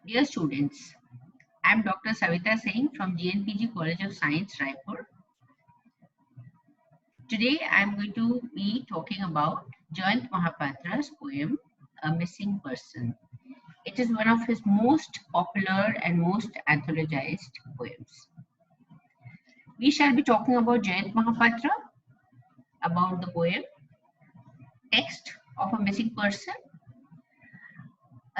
Dear students, I am Dr. Savita Singh from GNPG College of Science, Raipur. Today I am going to be talking about Jayant Mahapatra's poem, A Missing Person. It is one of his most popular and most anthologized poems. We shall be talking about Jayant Mahapatra, about the poem, text of a missing person,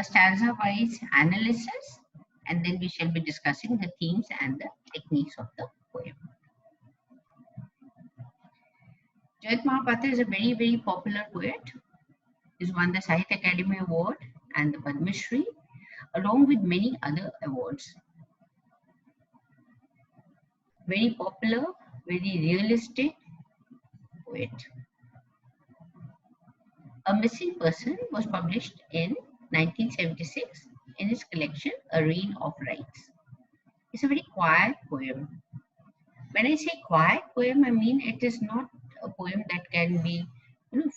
a stanza-wise analysis, and then we shall be discussing the themes and the techniques of the poem. Jayant Mahapatra is a very popular poet. He's won the Sahitya Academy Award and the Padma Shri, along with many other awards. Very popular, very realistic poet. A Missing Person was published in 1976 in his collection A Reign of Rights. It's a very quiet poem. When I say quiet poem, I mean it is not a poem that can be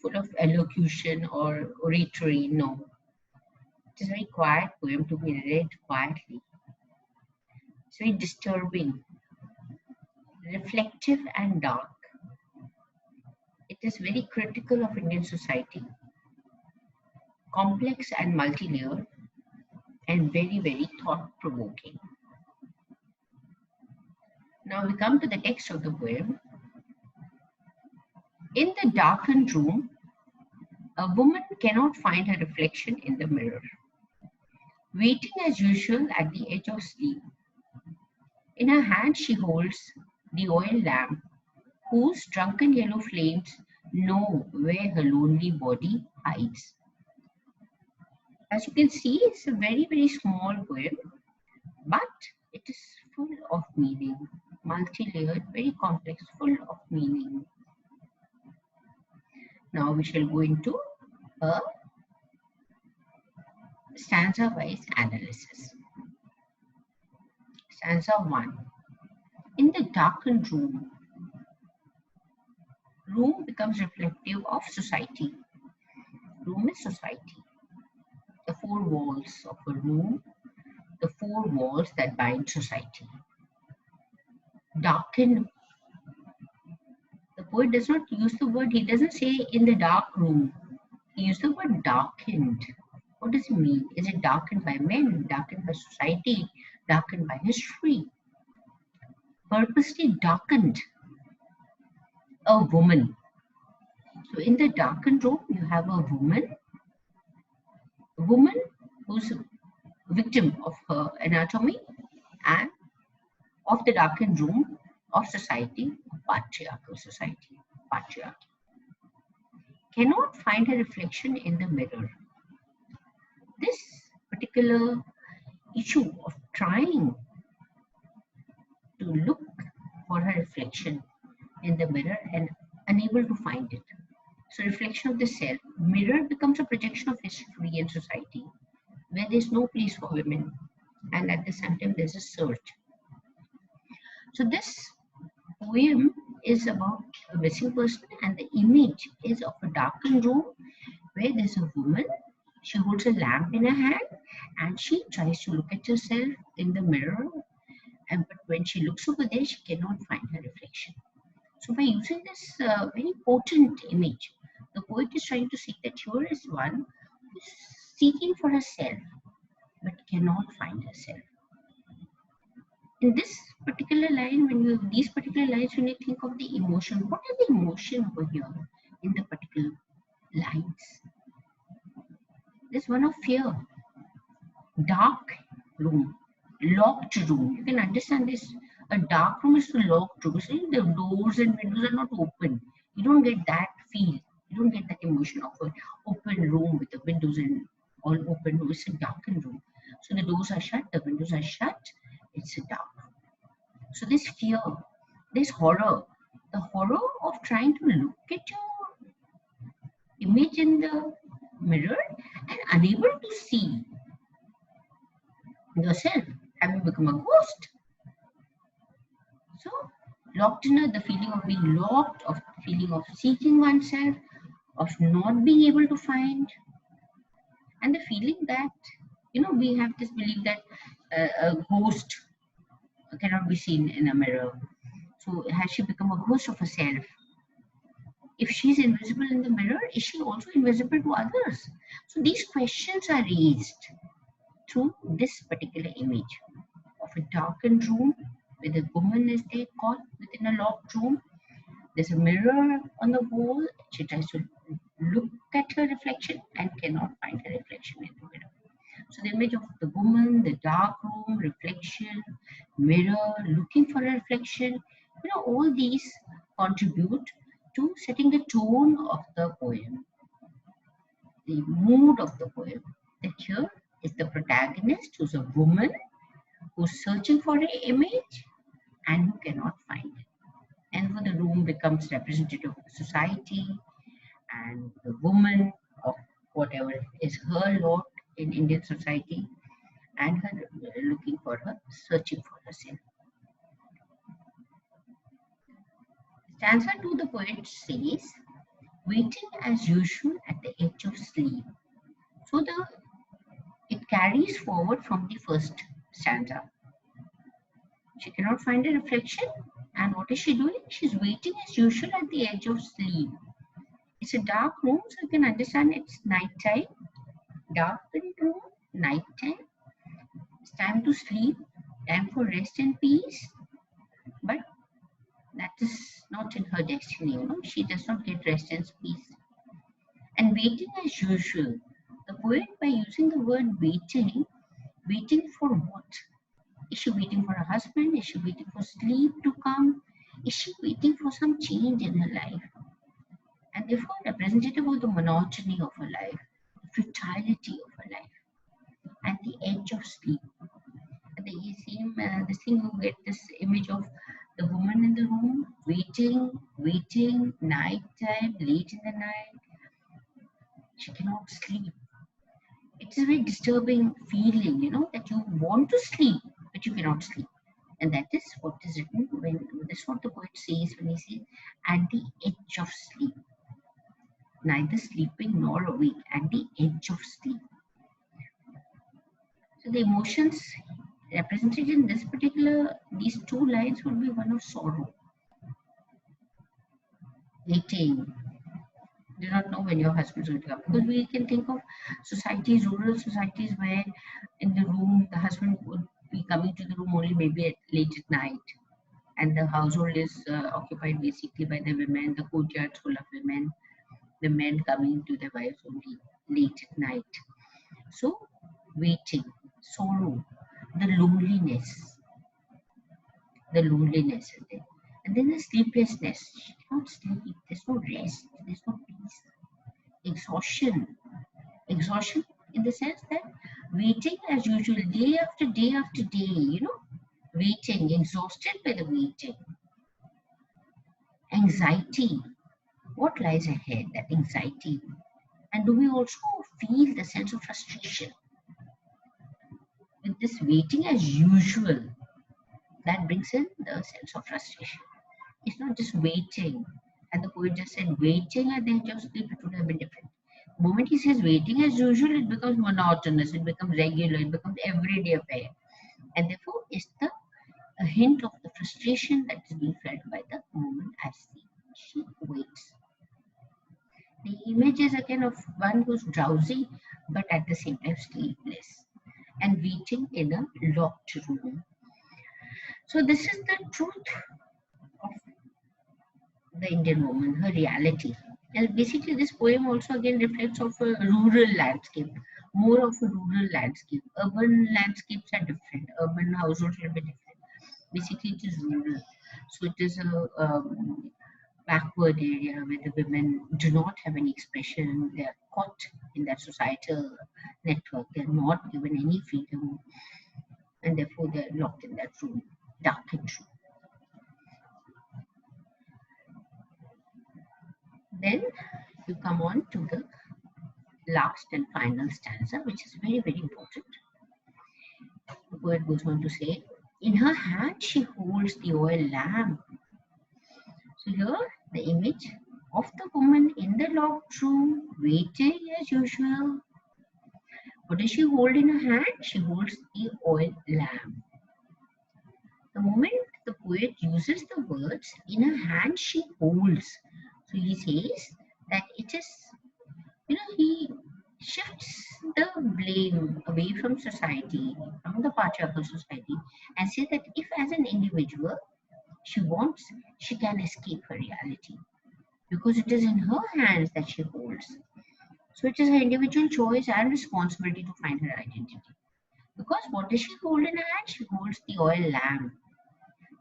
full of elocution or oratory. No. It is a very quiet poem to be read quietly. It's very disturbing, reflective and dark. It is very critical of Indian society, complex and multi-layered, and very thought-provoking. Now we come to the text of the poem. In the darkened room, a woman cannot find her reflection in the mirror, waiting as usual at the edge of sleep. In her hand she holds the oil lamp, whose drunken yellow flames know where her lonely body hides. As you can see, it's a very small poem, but it is full of meaning, multi-layered, very complex, full of meaning. Now we shall go into a stanza-wise analysis. Stanza 1. In the darkened room, room becomes reflective of society. Room is society. The four walls of a room, the four walls that bind society. Darkened. The poet does not use the word, he doesn't say in the dark room. He used the word darkened. What does it mean? Is it darkened by men, darkened by society, darkened by history? Purposely darkened. A woman. So in the darkened room, you have a woman who's a victim of her anatomy and of the darkened room of society, patriarchal society, patriarchy. Cannot find her reflection in the mirror. This particular issue of trying to look for her reflection in the mirror and unable to find it. So reflection of the self. Mirror becomes a projection of history and society where there's no place for women, and at the same time there's a search. So this poem is about a missing person, and the image is of a darkened room where there's a woman. She holds a lamp in her hand and she tries to look at herself in the mirror, but when she looks over there, she cannot find her reflection. So by using this very potent image, the poet is trying to say that here is one who is seeking for herself but cannot find herself. In this particular line, these particular lines, when you think of the emotion, what is the emotion over here in the particular lines? There's one of fear, dark room, locked room. You can understand this. A dark room is a locked room. So the doors and windows are not open. You don't get that feel. You don't get that emotion of an open room with the windows and all open. No, it's a darkened room. So the doors are shut, the windows are shut. It's a dark. So this fear, this horror, the horror of trying to look at your image in the mirror and unable to see yourself. Have you become a ghost? So locked in the feeling of being locked, of the feeling of seeking oneself, of not being able to find, and the feeling that You know, we have this belief that a ghost cannot be seen in a mirror. So has she become a ghost of herself? If she's invisible in the mirror, is she also invisible to others? So these questions are raised through this particular image of a darkened room where the woman is there caught within a locked room. There's a mirror on the wall. She tries to look at her reflection and cannot find her reflection in the mirror. So the image of the woman, the dark room, reflection, mirror, looking for a reflection, all these contribute to setting the tone of the poem, the mood of the poem. That here is the protagonist who's a woman who's searching for an image and who cannot find it. And so the room becomes representative of society and the woman of whatever is her lot in Indian society and her looking for her, searching for herself. Stanza 2, the poet says, waiting as usual at the edge of sleep. So it carries forward from the first stanza. She cannot find a reflection, and what is she doing? She's waiting as usual at the edge of sleep. It's a dark room, so you can understand it's night time. Darkened room, night time. It's time to sleep, time for rest and peace. But that is not in her destiny, She does not get rest and peace. And waiting as usual. The poet, by using the word waiting for what? Is she waiting for her husband? Is she waiting for sleep to come? Is she waiting for some change in her life? And therefore representative of the monotony of her life, the futility of her life, and the edge of sleep. This thing you get this image of the woman in the room, waiting, night time, late in the night. She cannot sleep. It's a very disturbing feeling, that you want to sleep, but you cannot sleep. And that is what is written this is what the poet says when he says, at the edge of sleep. Neither sleeping nor awake, at the edge of sleep. So the emotions represented in these two lines would be one of sorrow, waiting, do not know when your husband is going to come. Because we can think of rural societies where in the room, the husband would be coming to the room only maybe late at night. And the household is occupied basically by the women, the courtyards full of women, the men coming to their wives only late at night. So, waiting, sorrow, the loneliness is there. And then the sleeplessness. She cannot sleep. There's no rest. There's no peace. Exhaustion in the sense that waiting as usual, day after day after day, waiting, exhausted by the waiting. Anxiety. What lies ahead? That anxiety. And do we also feel the sense of frustration? With this waiting as usual, that brings in the sense of frustration. It's not just waiting. And the poet just said waiting at the edge of sleep, it would have been different. The moment he says waiting as usual, it becomes monotonous, it becomes regular, it becomes everyday affair. And therefore, it's a hint of the frustration that is being felt by the woman as she waits. The image is again of one who's drowsy, but at the same time sleepless, and waiting in a locked room. So this is the truth of the Indian woman, her reality. And basically this poem also again reflects of a rural landscape, more of a rural landscape. Urban landscapes are different, urban households will be different. Basically it is rural. So it is a backward area where the women do not have any expression, they are caught in that societal network, they are not given any freedom, and therefore they are locked in that room, darkened room. Then you come on to the last and final stanza, which is very, very important. The poet goes on to say, in her hand she holds the oil lamp. So here the image of the woman in the locked room, waiting as usual. What does she hold in her hand? She holds the oil lamp. The moment the poet uses the words in her hand, she holds. So he says that it is, he shifts the blame away from society, from the patriarchal society, and says that if as an individual she wants, she can escape her reality because it is in her hands that she holds. So it is her individual choice and responsibility to find her identity. Because what does she hold in her hand? She holds the oil lamp.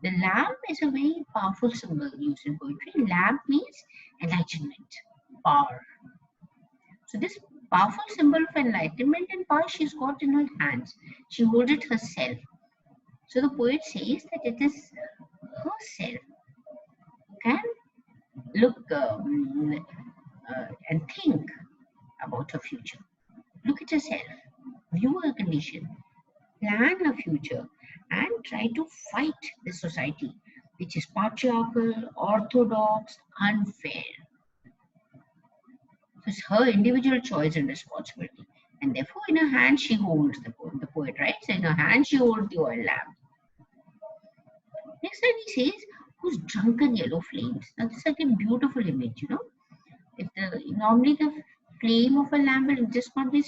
The lamp is a very powerful symbol used in poetry. Lamp means enlightenment, power. So this powerful symbol of enlightenment and power she's got in her hands. She holds it herself. So the poet says that it is herself who can look and think about her future. Look at herself, view her condition, plan her future, and try to fight the society which is patriarchal, orthodox, unfair. So it's her individual choice and responsibility. And therefore, in her hand, she holds the poet writes, in her hand, she holds the oil lamp. Next line he says, whose drunken yellow flames. Now, this is like a beautiful image, If normally the flame of a lamp will just not be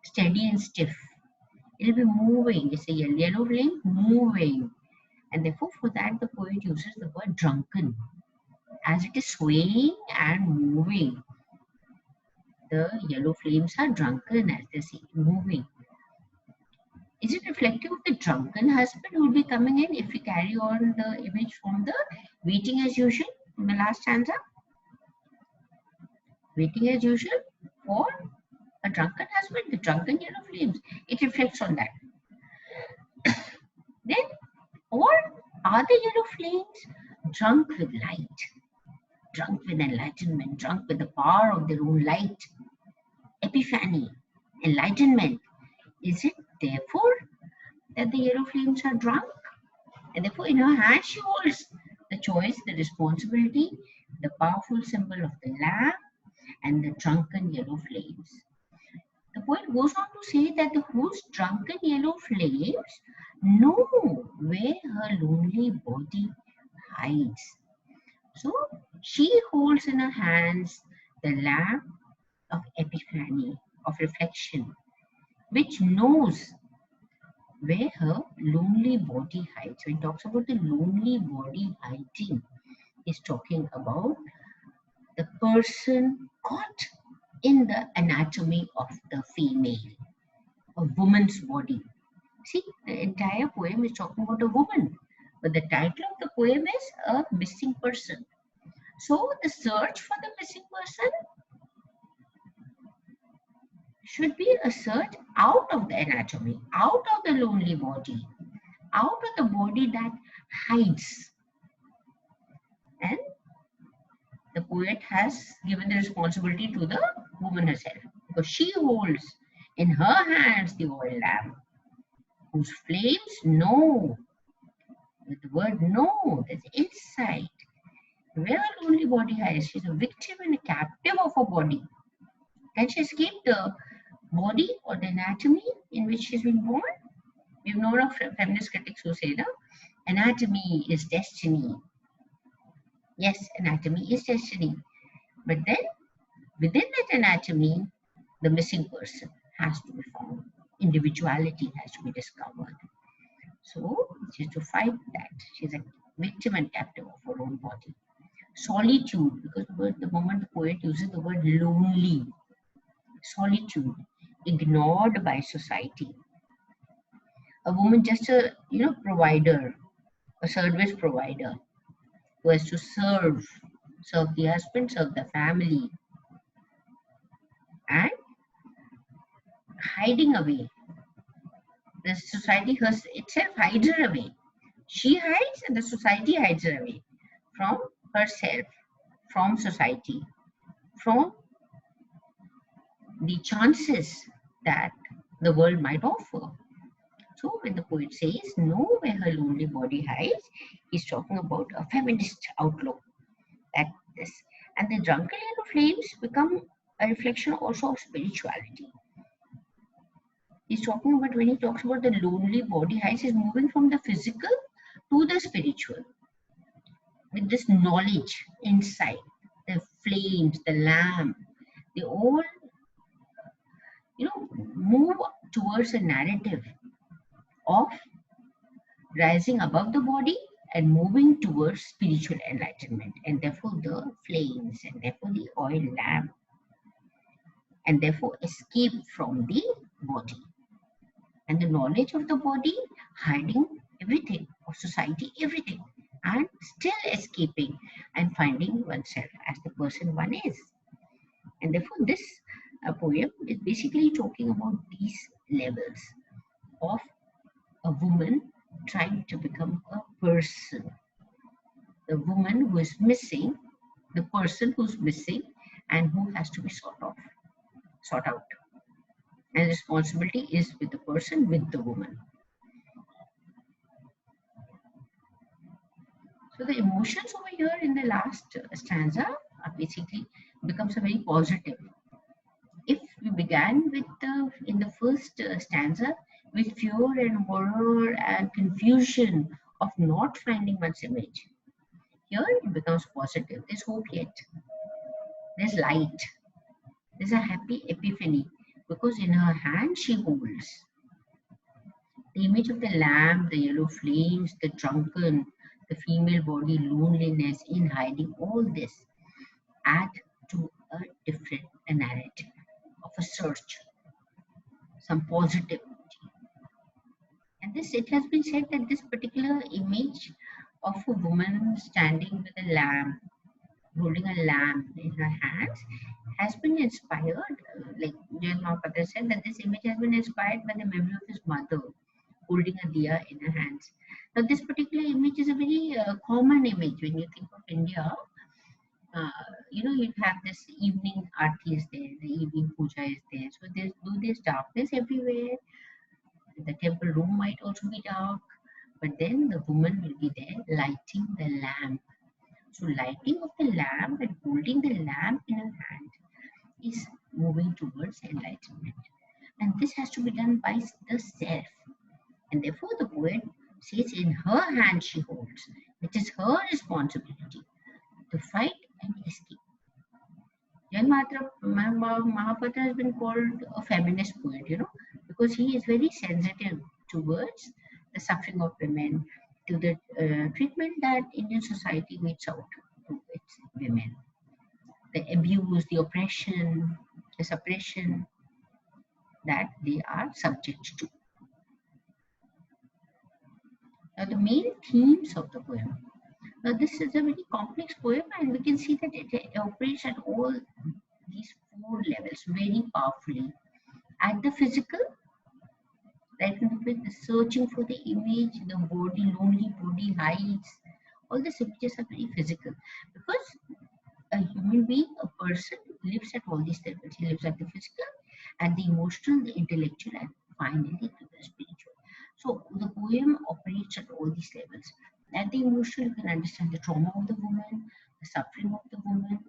steady and stiff. It will be moving. It's a yellow flame moving. And therefore, for that, the poet uses the word drunken. As it is swaying and moving, the yellow flames are drunken, as they say, moving. Is it reflective of the drunken husband who will be coming in if we carry on the image from the waiting as usual in the last stanza? Waiting as usual for a drunken husband, the drunken yellow flames. It reflects on that. Then, or are the yellow flames drunk with light, drunk with enlightenment, drunk with the power of their own light? Epiphany, enlightenment. Is it therefore that the yellow flames are drunk? And therefore, in her hand, she holds the choice, the responsibility, the powerful symbol of the lamp, and the drunken yellow flames. The poet goes on to say that the whose drunken yellow flames know where her lonely body hides. So she holds in her hands the lamp of epiphany, of reflection, which knows where her lonely body hides. When he talks about the lonely body hiding, he's talking about the person caught in the anatomy of the female, a woman's body. See, the entire poem is talking about a woman, but the title of the poem is A Missing Person. So the search for the missing person should be a search out of the anatomy, out of the lonely body, out of the body that hides. And the poet has given the responsibility to the woman herself, because she holds in her hands the oil lamp, whose flames know, with the word know, that's insight, where her lonely body hides. She's a victim and a captive of her body. Can she escape the body or the anatomy in which she's been born? We've known of feminist critics who say, no, anatomy is destiny. Yes, anatomy is destiny. But then, within that anatomy, the missing person has to be found. Individuality has to be discovered. So, she's to fight that. She's a victim and captive of her own body. Solitude, because the moment the poet uses the word lonely, solitude, ignored by society. A woman just a provider, a service provider, who has to serve the husband, serve the family, and hiding away. The society itself hides her away. She hides and the society hides her away from herself, from society, from the chances that the world might offer. So when the poet says, know where her lonely body hides, he's talking about a feminist outlook. And the drunken yellow flames become a reflection also of spirituality. He's talking about, when he talks about the lonely body heights, is moving from the physical to the spiritual with this knowledge inside. The flames, the lamp, they all, move towards a narrative of rising above the body and moving towards spiritual enlightenment. And therefore, the flames, and therefore, the oil lamp, and therefore, escape from the body. And the knowledge of the body hiding everything of society, everything, and still escaping and finding oneself as the person one is. And therefore, this poem is basically talking about these levels of a woman trying to become a person, the woman who is missing, the person who's missing, and who has to be sought out. And responsibility is with the person, with the woman. So the emotions over here in the last stanza are basically becomes a very positive. If we began with in the first stanza with fear and horror and confusion of not finding one's image, here it becomes positive. There's hope yet. There's light. There's a happy epiphany, because in her hand she holds the image of the lamp, the yellow flames, the drunken, the female body, loneliness in hiding. All this add to a different narrative of a search, some positivity. And this, it has been said that this particular image of a woman standing with a lamp, holding a lamp in her hands, has been inspired, like Jayant Mahapatra said, that this image has been inspired by the memory of his mother holding a diya in her hands. Now, this particular image is a very common image when you think of India. You'd have this evening aarti is there, the evening puja is there. So there's darkness everywhere. The temple room might also be dark, but then the woman will be there lighting the lamp. So lighting of the lamp and holding the lamp in her hand is moving towards enlightenment. And this has to be done by the self. And therefore the poet says in her hand she holds. It is her responsibility to fight and escape. Jayant Mahapatra has been called a feminist poet, because he is very sensitive towards the suffering of women, to the treatment that Indian society meets out to its women, the abuse, the oppression, the suppression that they are subject to. Now, the main themes of the poem. Now, this is a very complex poem, and we can see that it operates at all these four levels very powerfully. At the physical, right from the searching for the image, the body, lonely body, heights, all these images are very physical, because a human being, a person, lives at all these levels. He lives at the physical, at the emotional, the intellectual, and finally to the spiritual. So the poem operates at all these levels. At the emotional, you can understand the trauma of the woman, the suffering of the woman,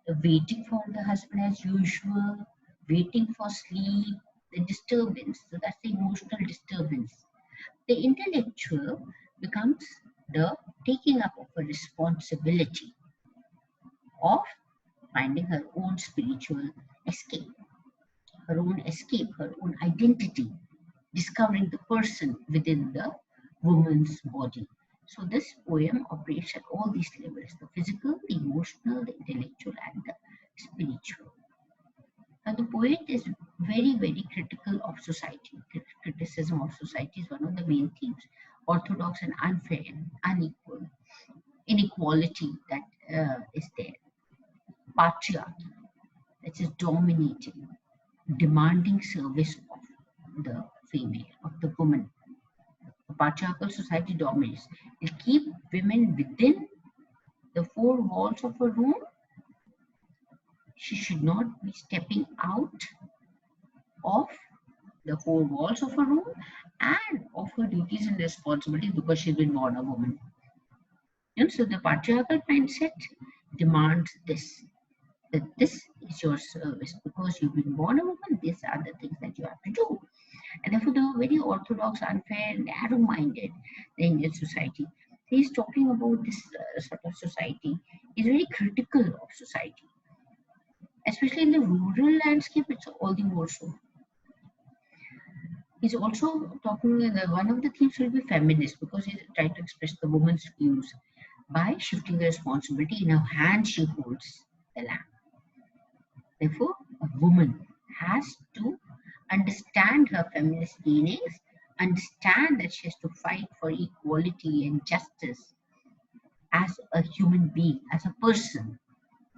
the waiting for the husband as usual, waiting for sleep, the disturbance. So that's the emotional disturbance. The intellectual becomes the taking up of a responsibility of finding her own spiritual escape, her own escape, her own identity, discovering the person within the woman's body. So this poem operates at all these levels: the physical, the emotional, the intellectual, and the spiritual. Now the poet is very, very critical of society. Criticism of society is one of the main themes. Orthodox and unfair and unequal. Inequality that is there. Patriarchy that is dominating, demanding service of the female, of the woman. The patriarchal society dominates. It keeps women within the four walls of a room. She should not be stepping out of the four walls of a room and of her duties and responsibilities, because she's been born a woman. And so the patriarchal mindset demands this, that this is your service, because you've been born a woman, these are the things that you have to do. And therefore, the very orthodox, unfair, narrow-minded the Indian society. He's talking about this sort of society is very critical of society, especially in the rural landscape. It's all the more so. He's also talking. One of the themes will be feminist because he's trying to express the woman's views by shifting the responsibility in her hand. She holds the lamp. Therefore, a woman has to understand her feminist meanings, understand that she has to fight for equality and justice as a human being, as a person.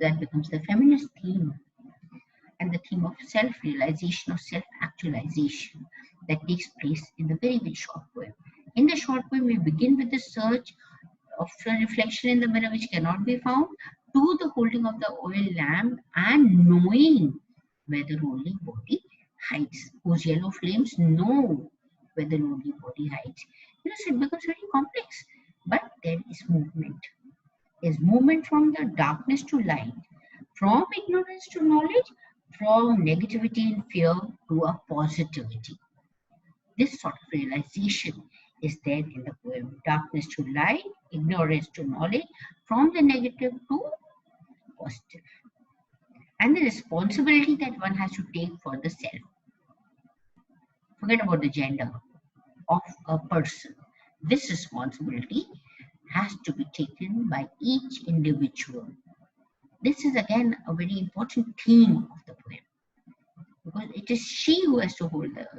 That becomes the feminist theme, and the theme of self-realization or self-actualization that takes place in the very, very short poem. In the short poem, we begin with the search of a reflection in the mirror which cannot be found, to the holding of the oil lamp and knowing where the lonely body hides. Those yellow flames know where the lonely body hides. So it becomes very complex, but there is movement. There's movement from the darkness to light, from ignorance to knowledge, from negativity and fear to a positivity. This sort of realization is there in the poem. Darkness to light, ignorance to knowledge, from the negative to positive. And the responsibility that one has to take for the self. Forget about the gender of a person. This responsibility has to be taken by each individual. This is again a very important theme of the poem, because it is she who has to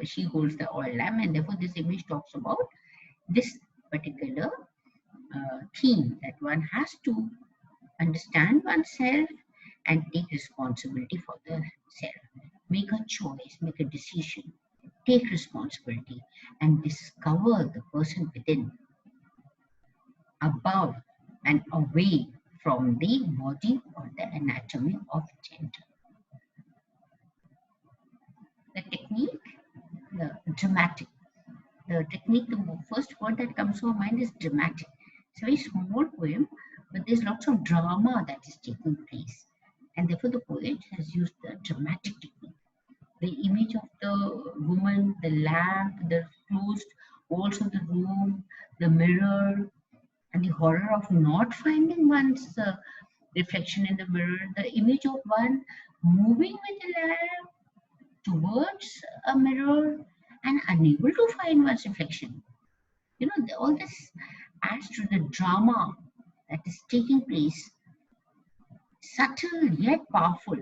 she holds the oil lamp, and therefore this image talks about this particular theme, that one has to understand oneself and take responsibility for the self. Make a choice, make a decision, take responsibility, and discover the person within, above and away from the body or the anatomy of gender. The technique, the dramatic. The technique, the first word that comes to our mind is dramatic. It's a very small poem, but there's lots of drama that is taking place. And therefore the poet has used the dramatic technique. The image of the woman, the lamp, the closed walls of the room, the mirror, and the horror of not finding one's reflection in the mirror, the image of one moving with the lamp towards a mirror and unable to find one's reflection. All this adds to the drama that is taking place, subtle yet powerful,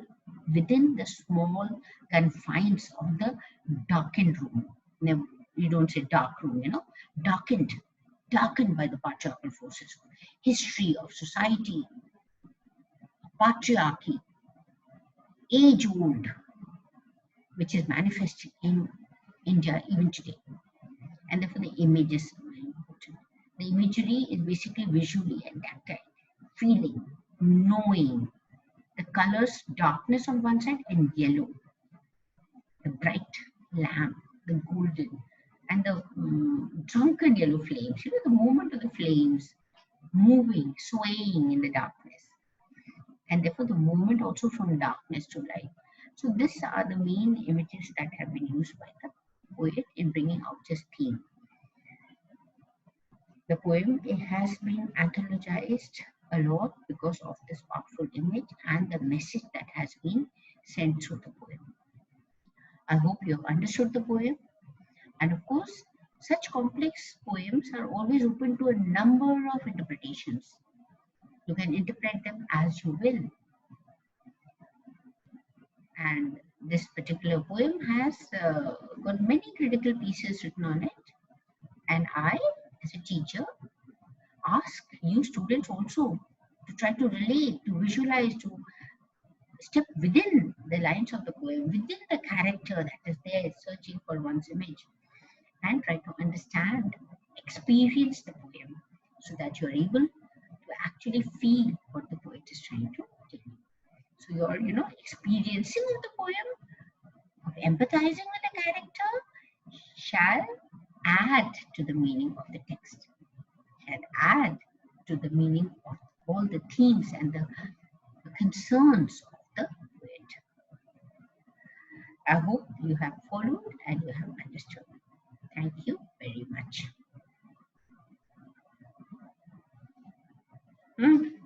within the small confines of the darkened room. Now, you don't say dark room, darkened by the patriarchal forces, history of society, patriarchy, age old, which is manifested in India even today. And therefore the image is very important. The imagery is basically visually and tactile, feeling, knowing the colors, darkness on one side and yellow, the bright lamp, the golden, and the drunken yellow flames. The movement of the flames moving, swaying in the darkness, and therefore the movement also from darkness to light. So these are the main images that have been used by the poet in bringing out this theme. The poem, it has been anthologized a lot because of this powerful image and the message that has been sent through the poem. I hope you have understood the poem. And of course, such complex poems are always open to a number of interpretations. You can interpret them as you will. And this particular poem has got many critical pieces written on it. And I, as a teacher, ask you students also to try to relate, to visualize, to step within the lines of the poem, within the character that is there searching for one's image, and try to understand, experience the poem so that you're able to actually feel what the poet is trying to tell you. So your experiencing of the poem, of empathizing with the character, shall add to the meaning of the text, shall add to the meaning of all the themes and the concerns of the poet. I hope you have followed and you have understood. Hmm?